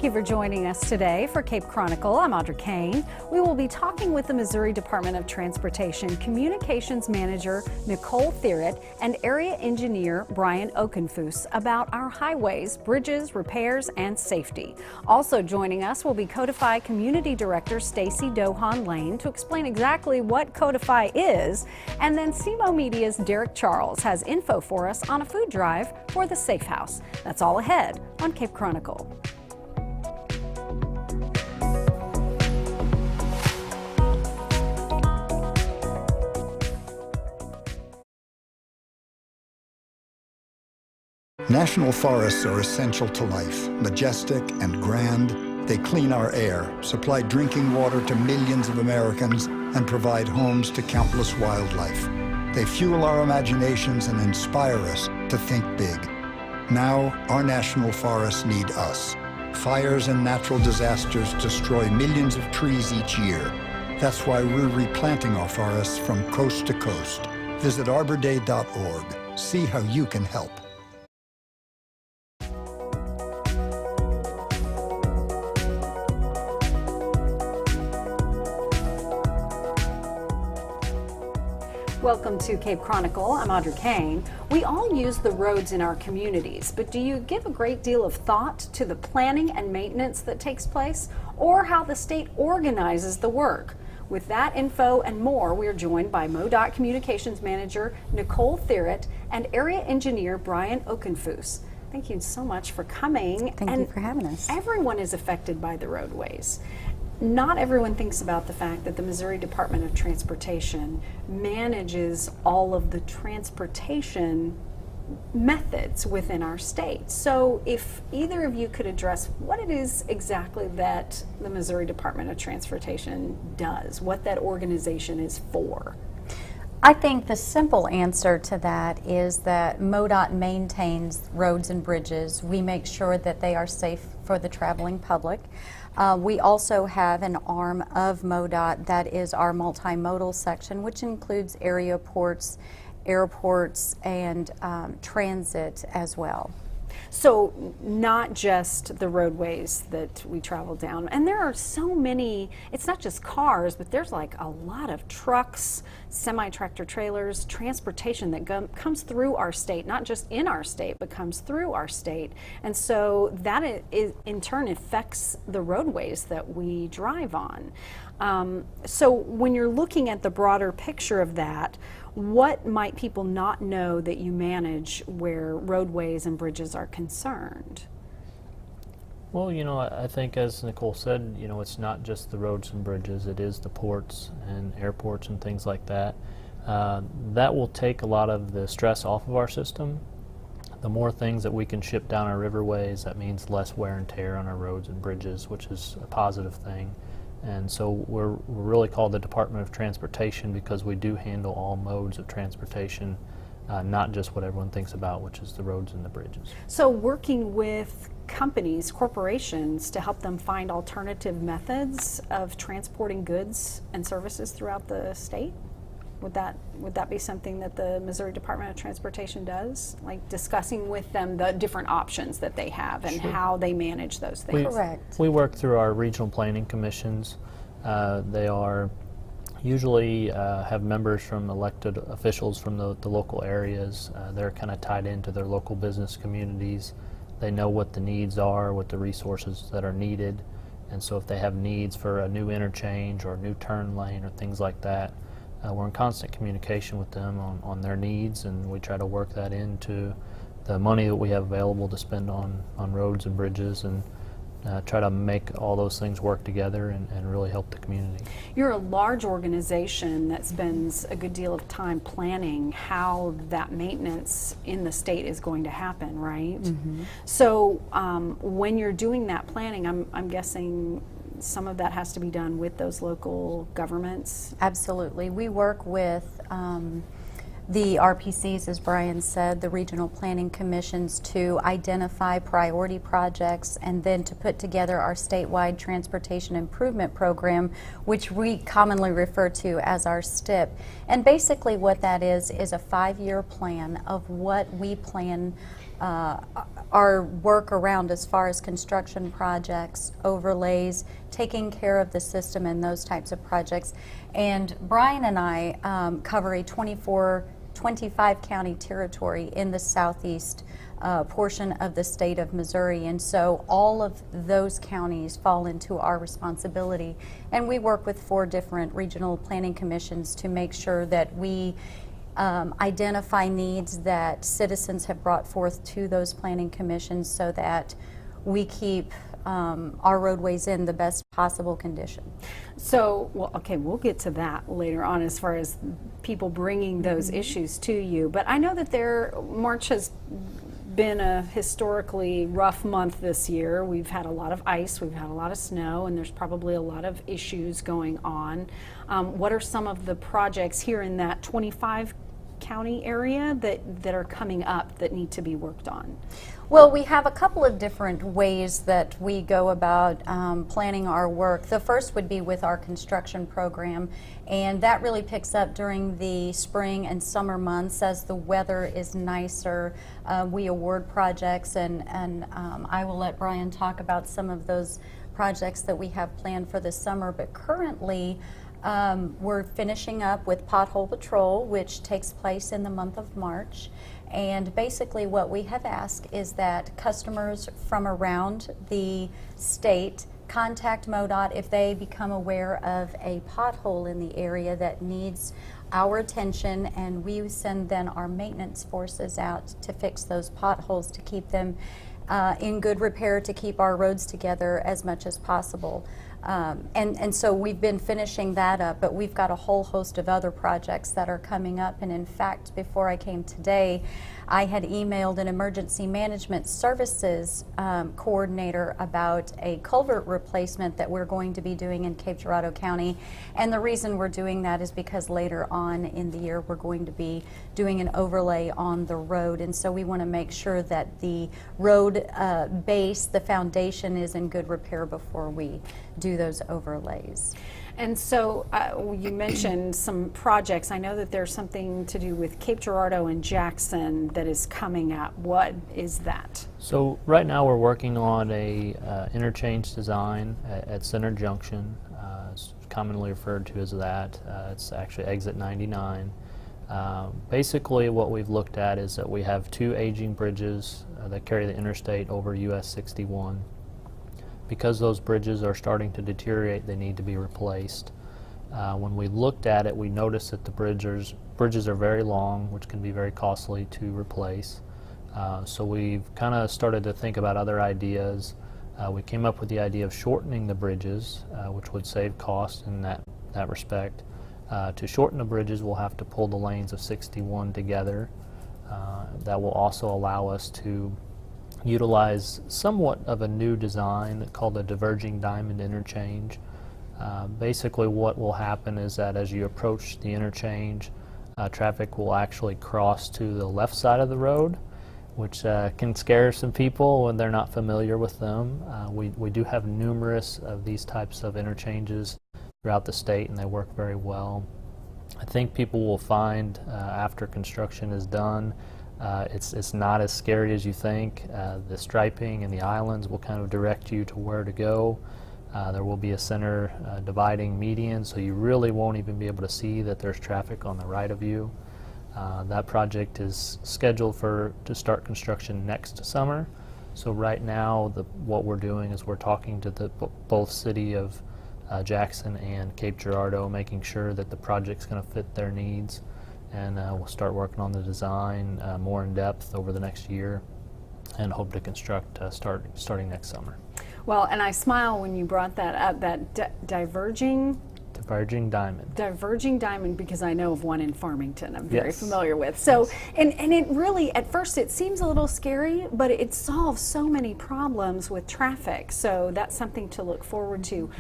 Thank you for joining us today for Cape Chronicle. I'm Audra Kane. We will be talking with the Missouri Department of Transportation Communications Manager Nicole Thierrett and Area Engineer Brian Okenfoos about our highways, bridges, repairs, and safety. Also joining us will be Codify Community Director Stacy Dohan Lane to explain exactly what Codify is, and then SEMO Media's Derek Charles has info for us on a food drive for the Safe House. That's all ahead on Cape Chronicle. National forests are essential to life, majestic and grand. They clean our air, supply drinking water to millions of Americans, and provide homes to countless wildlife. They fuel our imaginations and inspire us to think big. Now, our national forests need us. Fires and natural disasters destroy millions of trees each year. That's why we're replanting our forests from coast to coast. Visit arborday.org. See how you can help. Welcome to Cape Chronicle. I'm Audra Kane. We all use the roads in our communities, but do you give a great deal of thought to the planning and maintenance that takes place, or how the state organizes the work? With that info and more, we are joined by MoDOT Communications Manager Nicole Thierrett and Area Engineer Brian Okenfoos. Thank you so much for coming. Thank you for having us. Everyone is affected by the roadways. Not everyone thinks about the fact that the Missouri Department of Transportation manages all of the transportation methods within our state. So if either of you could address what it is exactly that the Missouri Department of Transportation does, what that organization is for. I think the simple answer to that is that MoDOT maintains roads and bridges. We make sure that they are safe for the traveling public. We also have an arm of MoDOT that is our multimodal section, which includes area ports, airports, and transit as well. So not just the roadways that we travel down, and there are so many, it's not just cars, but there's like a lot of trucks, semi-tractor trailers, transportation that comes through our state, not just in our state, but comes through our state. And so that in turn affects the roadways that we drive on. So when you're looking at the broader picture of that, what might people not know that you manage where roadways and bridges are concerned? Well, I think as Nicole said, it's not just the roads and bridges, it is the ports and airports and things like that. That will take a lot of the stress off of our system. The more things that we can ship down our riverways, that means less wear and tear on our roads and bridges, which is a positive thing. And so we're really called the Department of Transportation because we do handle all modes of transportation, not just what everyone thinks about, which is the roads and the bridges. So working with companies, corporations, to help them find alternative methods of transporting goods and services throughout the state? Would that be something that the Missouri Department of Transportation does? Like discussing with them the different options that they have and how they manage those things? Correct. We work through our regional planning commissions. They are usually have members from elected officials from the local areas. They're kind of tied into their local business communities. They know what the needs are, what the resources that are needed. And so if they have needs for a new interchange or a new turn lane or things like that, we're in constant communication with them on their needs, and we try to work that into the money that we have available to spend on roads and bridges, and try to make all those things work together and really help the community. You're a large organization that spends a good deal of time planning how that maintenance in the state is going to happen, right? Mm-hmm. So when you're doing that planning, I'm guessing some of that has to be done with those local governments? Absolutely. We work with the RPCs, as Brian said, the regional planning commissions, to identify priority projects and then to put together our statewide transportation improvement program, which we commonly refer to as our STIP. And basically what that is a 5-year plan of what we plan our work around as far as construction projects, overlays, taking care of the system and those types of projects. And Brian and I cover a 25 county territory in the southeast portion of the state of Missouri, and so all of those counties fall into our responsibility, and we work with 4 different regional planning commissions to make sure that we identify needs that citizens have brought forth to those planning commissions so that we keep our roadways in the best possible condition. So, well, okay, we'll get to that later on as far as people bringing those issues to you. But I know that March has been a historically rough month this year. We've had a lot of ice, we've had a lot of snow, and there's probably a lot of issues going on. What are some of the projects here in that 25 county area that are coming up that need to be worked on? Well, we have a couple of different ways that we go about planning our work. The first would be with our construction program, and that really picks up during the spring and summer months as the weather is nicer. We award projects, and I will let Brian talk about some of those projects that we have planned for the summer, but currently we're finishing up with Pothole Patrol, which takes place in the month of March. And basically what we have asked is that customers from around the state contact MoDOT if they become aware of a pothole in the area that needs our attention, and we send then our maintenance forces out to fix those potholes to keep them in good repair, to keep our roads together as much as possible. And so we've been finishing that up, but we've got a whole host of other projects that are coming up. And in fact, before I came today, I had emailed an emergency management services coordinator about a culvert replacement that we're going to be doing in Cape Girardeau County. And the reason we're doing that is because later on in the year we're going to be doing an overlay on the road. And so we want to make sure that the road base, the foundation, is in good repair before we do those overlays. And so you mentioned some projects. I know that there's something to do with Cape Girardeau and Jackson that is coming up. What is that? So right now we're working on a interchange design at Center Junction. It's commonly referred to as that. It's actually exit 99. Basically what we've looked at is that we have 2 aging bridges that carry the interstate over US 61. Because those bridges are starting to deteriorate, they need to be replaced. When we looked at it, we noticed that the bridges are very long, which can be very costly to replace. So we've kind of started to think about other ideas. We came up with the idea of shortening the bridges, which would save cost in that respect. To shorten the bridges, we'll have to pull the lanes of 61 together. That will also allow us to utilize somewhat of a new design called a diverging diamond interchange. Basically what will happen is that as you approach the interchange, traffic will actually cross to the left side of the road, which can scare some people when they're not familiar with them. We do have numerous of these types of interchanges throughout the state, and they work very well. I think people will find after construction is done, it's not as scary as you think. The striping and the islands will kind of direct you to where to go. There will be a center dividing median, so you really won't even be able to see that there's traffic on the right of you. That project is scheduled to start construction next summer. So right now what we're doing is we're talking to both City of Jackson and Cape Girardeau, making sure that the project's going to fit their needs. And we'll start working on the design more in depth over the next year, and hope to construct starting next summer. Well, and I smile when you brought that up, that diverging diamond, because I know of one in Farmington I'm very familiar with. So, and it really, at first it seems a little scary, but it solves so many problems with traffic. So that's something to look forward to.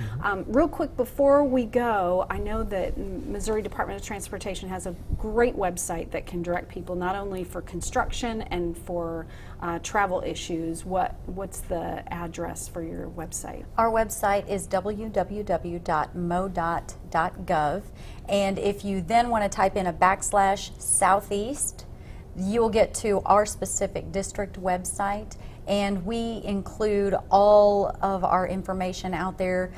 Real quick before we go, I know that Missouri Department of Transportation has a great website that can direct people not only for construction and for travel issues. What's the address for your website? Our website is www.modot.gov, and if you then want to type in a /southeast, you will get to our specific district website, and we include all of our information out there,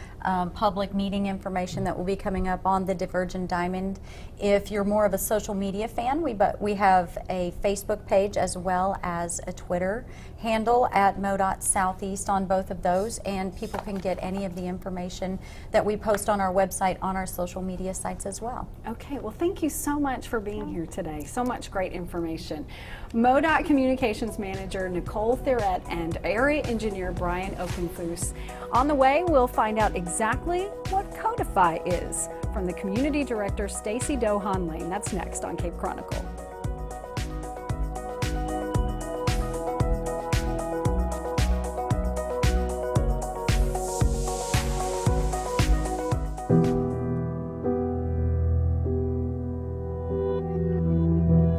public meeting information that will be coming up on the Divergent Diamond. If you're more of a social media fan, we have a Facebook page as well as a Twitter handle at MoDOT Southeast on both of those, and people can get any of the information that we post on our website on our social media sites as well. Okay, well, thank you so much for being here today. So much great information. MoDOT Communications Manager Nicole Thirret and Area Engineer Brian Okenfoos. On the way, we'll find out exactly what Codify is from the Community Director Stacy Dohan Lane. That's next on Cape Chronicle.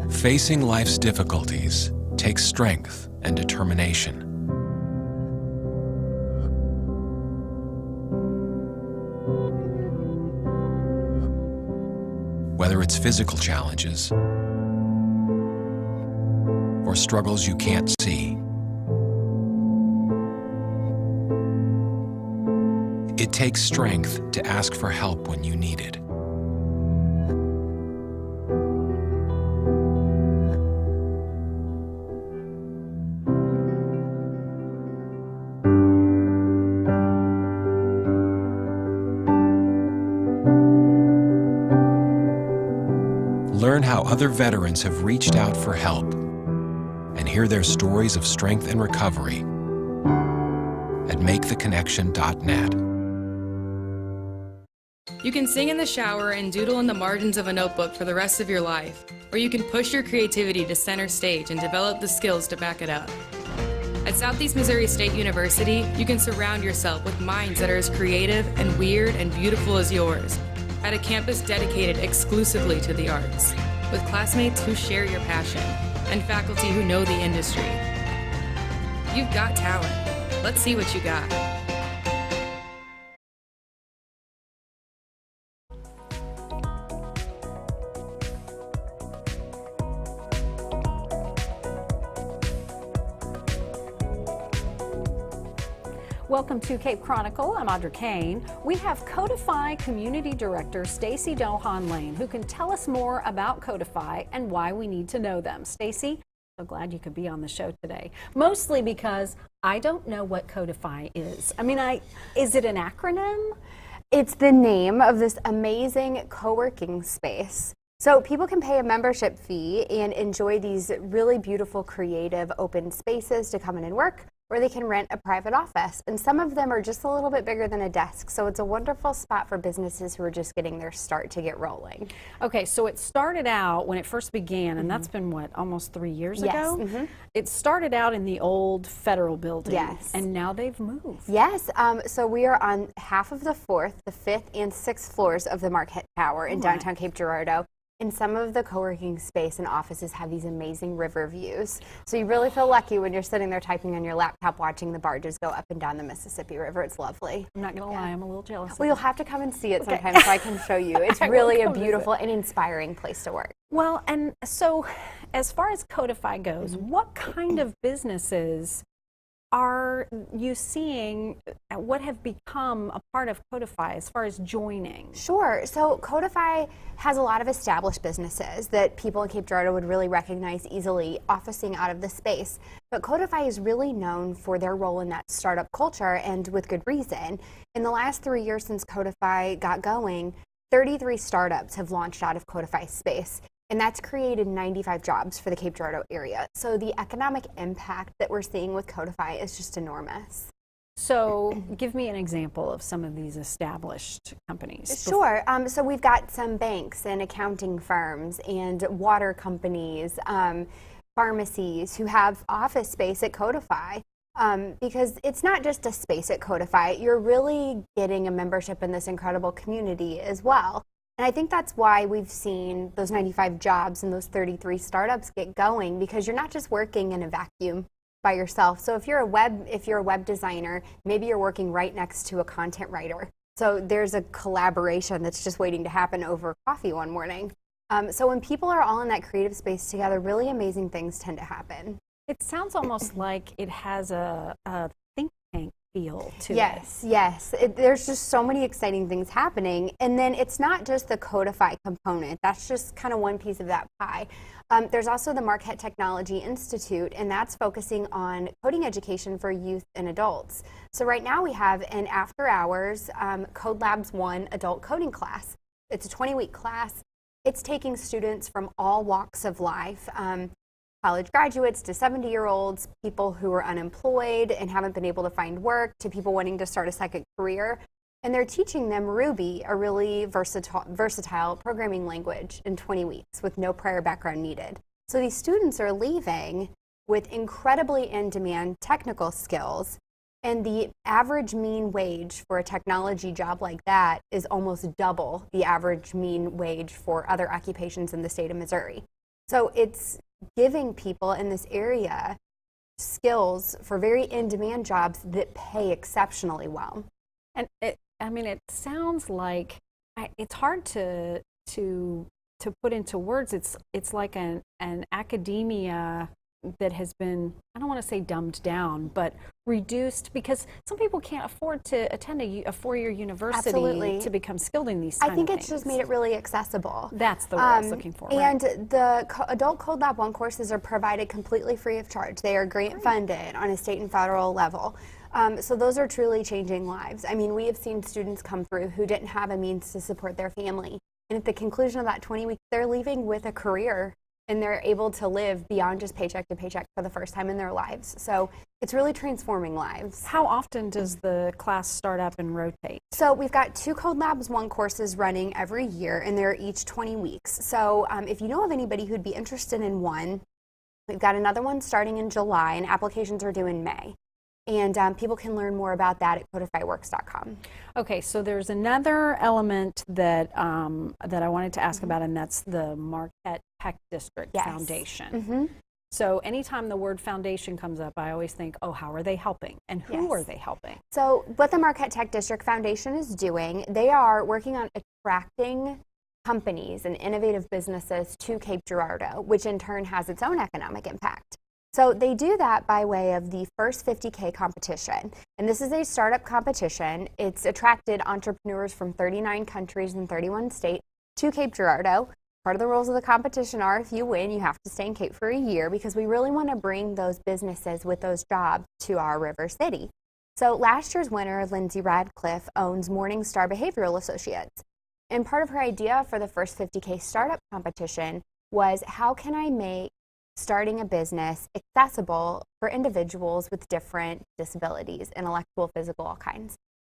Facing life's difficulties takes strength and determination. Whether it's physical challenges or struggles you can't see, it takes strength to ask for help when you need it. Learn how other veterans have reached out for help and hear their stories of strength and recovery at maketheconnection.net. You can sing in the shower and doodle in the margins of a notebook for the rest of your life, or you can push your creativity to center stage and develop the skills to back it up. At Southeast Missouri State University, you can surround yourself with minds that are as creative and weird and beautiful as yours, at a campus dedicated exclusively to the arts, with classmates who share your passion and faculty who know the industry. You've got talent. Let's see what you got. Welcome to Cape Chronicle. I'm Audra Kane. We have Codify Community Director Stacy Dohan Lane, who can tell us more about Codify and why we need to know them. Stacy, so glad you could be on the show today. Mostly because I don't know what Codify is. I mean, is it an acronym? It's the name of this amazing co-working space. So people can pay a membership fee and enjoy these really beautiful, creative, open spaces to come in and work, or they can rent a private office. And some of them are just a little bit bigger than a desk. So it's a wonderful spot for businesses who are just getting their start to get rolling. Okay, so it started out when it first began, and that's been what, almost 3 years ago? It started out in the old federal building. Yes. And now they've moved. Yes, so we are on half of the 4th, the 5th, and 6th floors of the Marquette Tower in downtown Cape Girardeau. And some of the co-working space and offices have these amazing river views. So you really feel lucky when you're sitting there typing on your laptop watching the barges go up and down the Mississippi River. It's lovely. I'm not going to lie, I'm a little jealous. Well, you'll have to come and see it sometime so I can show you. It's really a beautiful and inspiring place to work. Well, and so as far as Codify goes, what kind of businesses are you seeing, what have become a part of Codify as far as joining? Sure. So Codify has a lot of established businesses that people in Cape Girardeau would really recognize easily officing out of the space. But Codify is really known for their role in that startup culture, and with good reason. In the last 3 years since Codify got going, 33 startups have launched out of Codify space. And that's created 95 jobs for the Cape Girardeau area. So the economic impact that we're seeing with Codify is just enormous. So give me an example of some of these established companies. Sure. So we've got some banks and accounting firms and water companies, pharmacies who have office space at Codify. Because it's not just a space at Codify, you're really getting a membership in this incredible community as well. And I think that's why we've seen those 95 jobs and those 33 startups get going, because you're not just working in a vacuum by yourself. So if you're a web designer, maybe you're working right next to a content writer. So there's a collaboration that's just waiting to happen over coffee one morning. So when people are all in that creative space together, really amazing things tend to happen. It sounds almost like it has a think tank feel to it. Yes. There's just so many exciting things happening. And then it's not just the Codify component. That's just kind of one piece of that pie. There's also the Marquette Technology Institute, and that's focusing on coding education for youth and adults. So right now we have an after-hours Code Labs 1 adult coding class. It's a 20-week class. It's taking students from all walks of life, college graduates to 70-year-olds, people who are unemployed and haven't been able to find work, to people wanting to start a second career. And they're teaching them Ruby, a really versatile programming language, in 20 weeks with no prior background needed. So these students are leaving with incredibly in-demand technical skills, and the average mean wage for a technology job like that is almost double the average mean wage for other occupations in the state of Missouri. So it's giving people in this area skills for very in-demand jobs that pay exceptionally well. And it sounds like it's hard to put into words. It's like an academia that has been, I don't want to say dumbed down, but reduced, because some people can't afford to attend a four-year university Absolutely. to become skilled in these I think of it's things. just made it really accessible. That's the word I was looking for. And right. the Adult Code Lab 1 courses are provided completely free of charge. They are grant funded on a state and federal level. So those are truly changing lives. I mean, we have seen students come through who didn't have a means to support their family. And at the conclusion of that 20 weeks, they're leaving with a career, and they're able to live beyond just paycheck to paycheck for the first time in their lives. So it's really transforming lives. How often does the class start up and rotate? So we've got 2 Code Labs 1 courses running every year, and they're each 20 weeks. So if you know of anybody who'd be interested in one, we've got another one starting in July, and applications are due in May. And people can learn more about that at codifyworks.com. Okay, so there's another element that that I wanted to ask about, and that's the Marquette Tech District Foundation. So anytime the word foundation comes up, I always think, oh, how are they helping? And who are they helping? So what the Marquette Tech District Foundation is doing, they are working on attracting companies and innovative businesses to Cape Girardeau, which in turn has its own economic impact. So they do that by way of the First 50K competition. And this is a startup competition. It's attracted entrepreneurs from 39 countries and 31 states to Cape Girardeau. Part of the rules of the competition are if you win, you have to stay in Cape for a year, because we really want to bring those businesses with those jobs to our river city. So last year's winner, Lindsay Radcliffe, owns Morningstar Behavioral Associates. And part of her idea for the First 50K startup competition was, how can I make starting a business accessible for individuals with different disabilities, intellectual, physical, all kinds.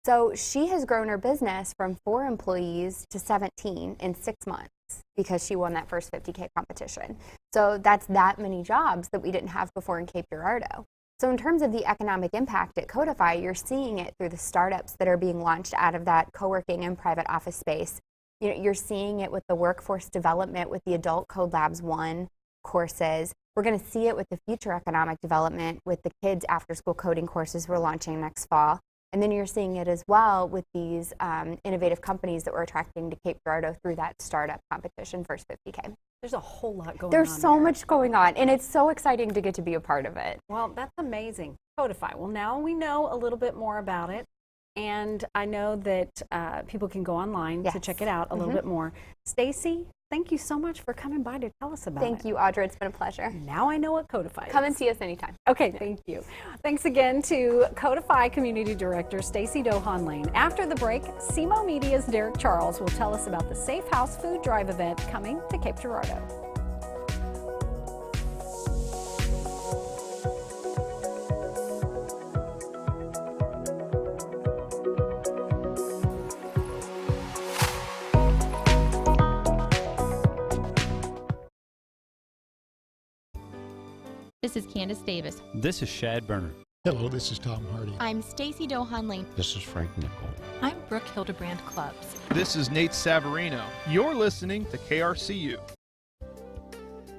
So she has grown her business from 4 employees to 17 in 6 months because she won that First 50K competition. So that's that many jobs that we didn't have before in Cape Girardeau. So in terms of the economic impact at Codify, you're seeing it through the startups that are being launched out of that co-working and private office space. You know, you're seeing it with the workforce development with the Adult Code Labs 1 courses. We're going to see it with the future economic development with the kids after school coding courses we're launching next fall. And then you're seeing it as well with these innovative companies that we're attracting to Cape Girardeau through that startup competition, First 50K. There's a whole lot going on. There's so much going on, and it's so exciting to get to be a part of it. Well, that's amazing. Codify. Well, now we know a little bit more about it, and I know that people can go online to check it out a little bit more. Stacy, thank you so much for coming by to tell us about it. Thank you, Audra. It's been a pleasure. Now I know what Codify is. Come and see us anytime. Okay, thank you. Thanks again to Codify Community Director Stacy Dohan Lane. After the break, SEMO Media's Derek Charles will tell us about the Safe House Food Drive event coming to Cape Girardeau. This is Candace Davis. This is Shad Burner. Hello, this is Tom Hardy. I'm Stacy Dohan Lane. This is Frank Nickel. I'm Brooke Hildebrand Clubs. This is Nate Savarino. You're listening to KRCU.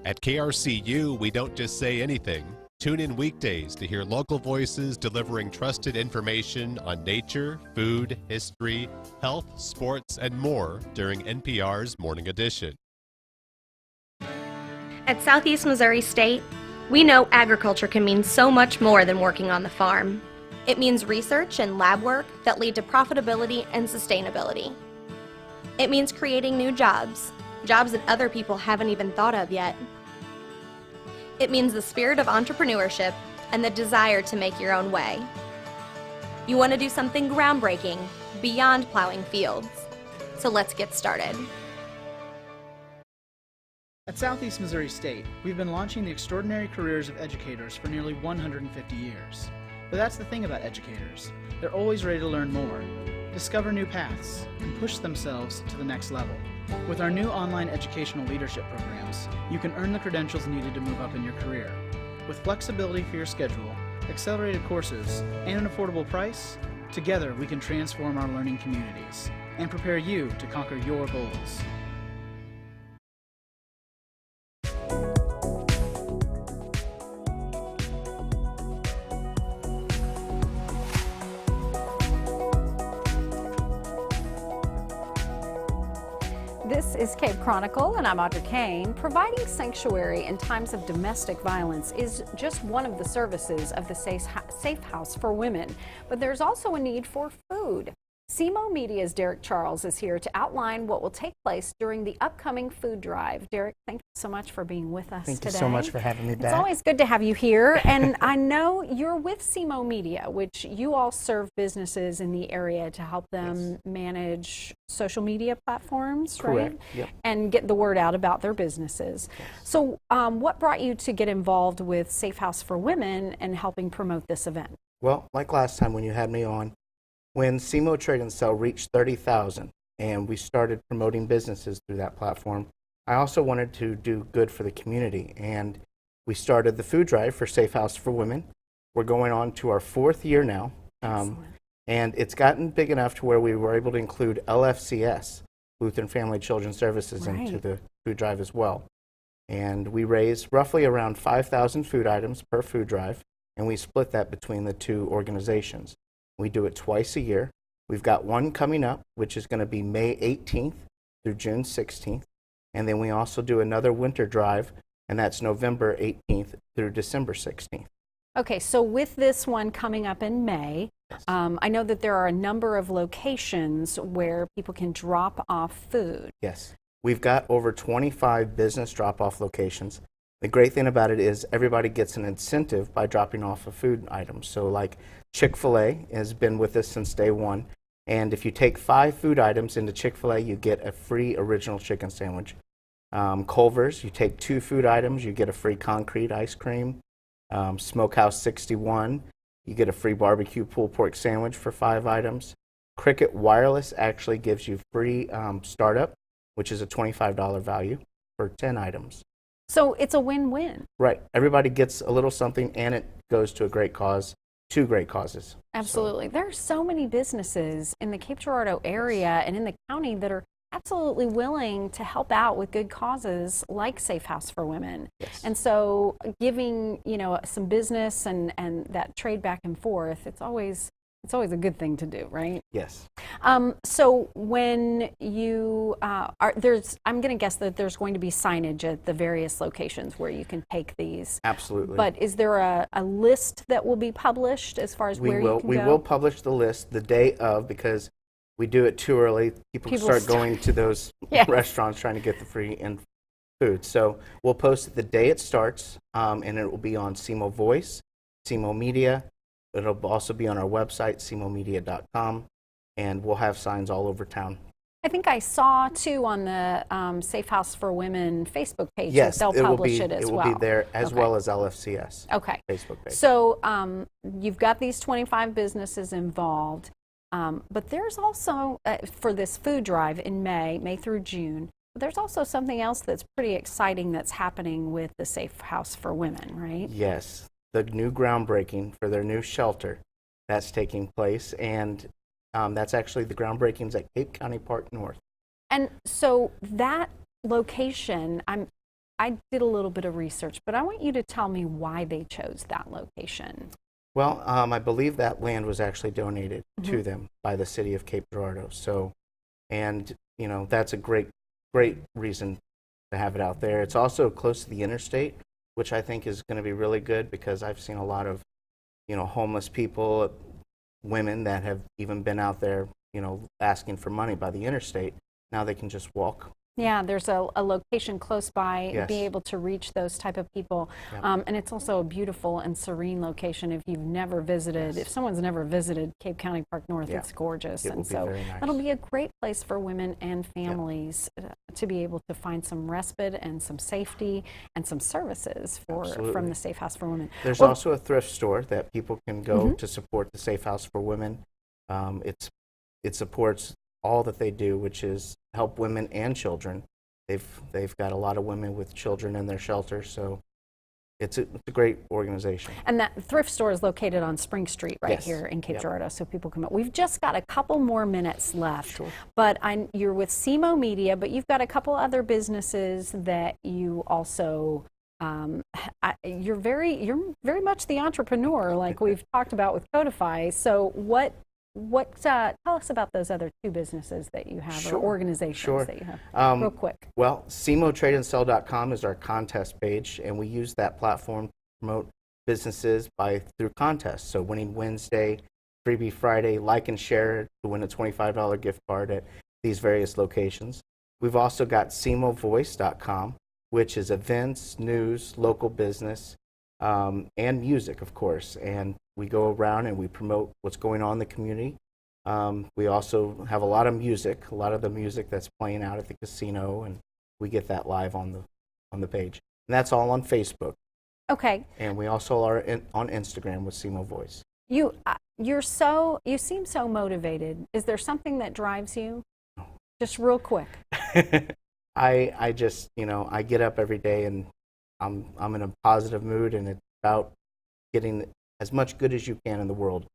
At KRCU, we don't just say anything. Tune in weekdays to hear local voices delivering trusted information on nature, food, history, health, sports, and more during NPR's Morning Edition. At Southeast Missouri State, We know agriculture can mean so much more than working on the farm. It means research and lab work that lead to profitability and sustainability. It means creating new jobs, jobs that other people haven't even thought of yet. It means the spirit of entrepreneurship and the desire to make your own way. You want to do something groundbreaking beyond plowing fields. So let's get started. At Southeast Missouri State, we've been launching the extraordinary careers of educators for nearly 150 years. But that's the thing about educators. They're always ready to learn more, discover new paths, and push themselves to the next level. With our new online educational leadership programs, you can earn the credentials needed to move up in your career. With flexibility for your schedule, accelerated courses, and an affordable price, together we can transform our learning communities and prepare you to conquer your goals. This is Cape Chronicle, and I'm Audrey Kane. Providing sanctuary in times of domestic violence is just one of the services of the Safe House for Women, but there's also a need for food. CMO Media's Derek Charles is here to outline what will take place during the upcoming food drive. Derek, thank you so much for being with us today. Thank you so much for having me back. It's always good to have you here, and I know you're with CMO Media, which you all serve businesses in the area to help them manage social media platforms, Correct. right? Yep. And get the word out about their businesses. Yes. So what brought you to get involved with Safe House for Women and helping promote this event? Well, like last time when you had me on, when CMO Trade and Sell reached 30,000 and we started promoting businesses through that platform, I also wanted to do good for the community, and we started the food drive for Safe House for Women. We're going on to our 4th year now, and it's gotten big enough to where we were able to include LFCS, Lutheran Family Children's Services, into the food drive as well. And we raised roughly around 5,000 food items per food drive, and we split that between the two organizations. We do it twice a year. We've got one coming up, which is going to be May 18th through June 16th. And then we also do another winter drive, and that's November 18th through December 16th. Okay, so with this one coming up in May, I know that there are a number of locations where people can drop off food. Yes. We've got over 25 business drop-off locations. The great thing about it is everybody gets an incentive by dropping off a food item. So like Chick-fil-A has been with us since day one. And if you take 5 food items into Chick-fil-A, you get a free original chicken sandwich. Culver's, you take 2 food items, you get a free concrete ice cream. Smokehouse 61, you get a free barbecue pulled pork sandwich for 5 items. Cricket Wireless actually gives you free startup, which is a $25 value for 10 items. So it's a win-win. Right. Everybody gets a little something, and it goes to a great cause, 2 great causes. Absolutely. There are so many businesses in the Cape Girardeau area and in the county that are absolutely willing to help out with good causes like Safe House for Women. Yes. And so giving, some business and that trade back and forth, it's always a good thing to do, right? Yes. So when you I'm going to guess that there's going to be signage at the various locations where you can take these. Absolutely. But is there a list that will be published as far as where you can go? We will publish the list the day of, because we do it too early. People start going to those restaurants trying to get the free food. So we'll post it the day it starts, and it will be on CMO Voice, CMO Media. It'll also be on our website, cmomedia.com, and we'll have signs all over town. I think I saw, too, on the Safe House for Women Facebook page that they'll publish it as well. It will be there as well as LFCS Facebook page. So you've got these 25 businesses involved, but there's also, for this food drive in May through June, there's also something else that's pretty exciting that's happening with the Safe House for Women, right? Yes. The new groundbreaking for their new shelter that's taking place, and that's actually the groundbreakings at Cape County Park North. And so that location, I did a little bit of research, but I want you to tell me why they chose that location. Well, I believe that land was actually donated to them by the City of Cape Girardeau. So, and that's a great reason to have it out there. It's also close to the interstate, which I think is going to be really good because I've seen a lot of, homeless people, women that have even been out there, asking for money by the interstate. Now they can just walk. Yeah, there's a location close by, Yes. be able to reach those type of people. Yep. And it's also a beautiful and serene location if you've never visited. Yes. If someone's never visited Cape County Park North, Yeah. it's gorgeous. It will And be so very nice. that'll be a great place for women and families to be able to find some respite and some safety and some services from Absolutely. the Safe House for Women. There's Well, also a thrift store that people can go to support the Safe House for Women. It supports all that they do, which is help women and children. They've got a lot of women with children in their shelter, so it's a great organization. And that thrift store is located on Spring Street right Yes. here in Cape Yep. Girardeau, so people come up. We've just got a couple more minutes left, Sure. but you're with SEMO Media, but you've got a couple other businesses that you also, you're very much the entrepreneur, like we've talked about with Codify. So tell us about those other two businesses that you have, Sure. or organizations Sure. that you have, real quick. Well, SEMOTradeandSell.com is our contest page, and we use that platform to promote businesses through contests. So Winning Wednesday, Freebie Friday, like and share to win a $25 gift card at these various locations. We've also got SEMOVoice.com, which is events, news, local business, and music, of course. And we go around and we promote what's going on in the community. We also have a lot of the music that's playing out at the casino, and we get that live on the page. And that's all on Facebook. Okay. And we also are on Instagram with SEMO Voice. You seem so motivated. Is there something that drives you? Just real quick. I just, I get up every day and I'm in a positive mood, and it's about getting as much good as you can in the world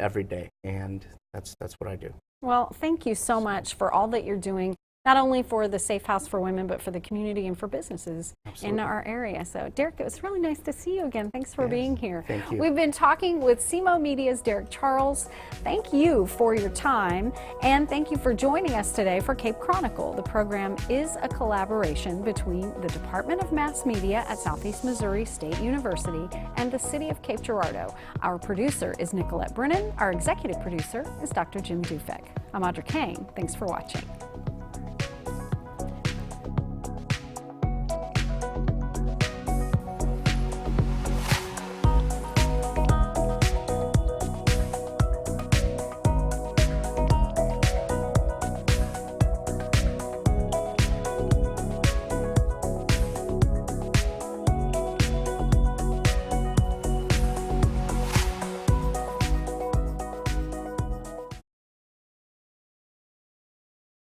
every day, and that's what I do. Well, thank you so much for all that you're doing, not only for the Safe House for Women, but for the community and for businesses in our area. So, Derek, it was really nice to see you again. Thanks for being here. Thank you. We've been talking with SEMO Media's Derek Charles. Thank you for your time, and thank you for joining us today for Cape Chronicle. The program is a collaboration between the Department of Mass Media at Southeast Missouri State University and the City of Cape Girardeau. Our producer is Nicolette Brennan. Our executive producer is Dr. Jim Dufek. I'm Audra Kane. Thanks for watching.